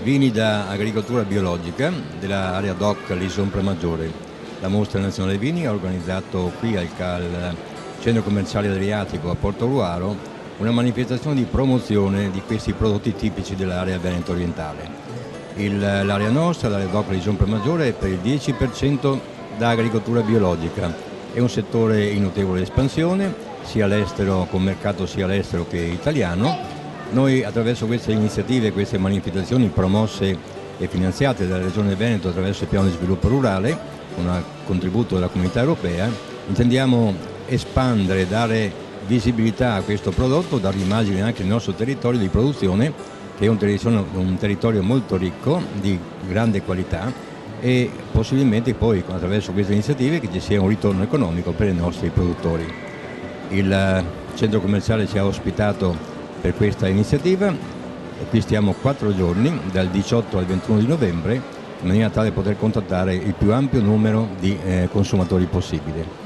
Vini da agricoltura biologica dell'area DOC Lison Pramaggiore. La Mostra Nazionale Vini ha organizzato qui al Centro Commerciale Adriatico a Portogruaro una manifestazione di promozione di questi prodotti tipici dell'area veneto orientale. L'area nostra, l'area DOC Lison Pramaggiore, è per il 10% da agricoltura biologica. È un settore in notevole espansione, sia all'estero, con mercato sia all'estero che italiano. Noi attraverso queste iniziative, queste manifestazioni promosse e finanziate dalla Regione Veneto attraverso il piano di sviluppo rurale, con un contributo della Comunità Europea, intendiamo espandere, dare visibilità a questo prodotto, dare immagine anche al nostro territorio di produzione, che è un territorio molto ricco, di grande qualità, e possibilmente poi attraverso queste iniziative che ci sia un ritorno economico per i nostri produttori. Il centro commerciale ci ha ospitato per questa iniziativa e qui stiamo 4 giorni, dal 18 al 21 di novembre, in maniera tale da poter contattare il più ampio numero di consumatori possibile.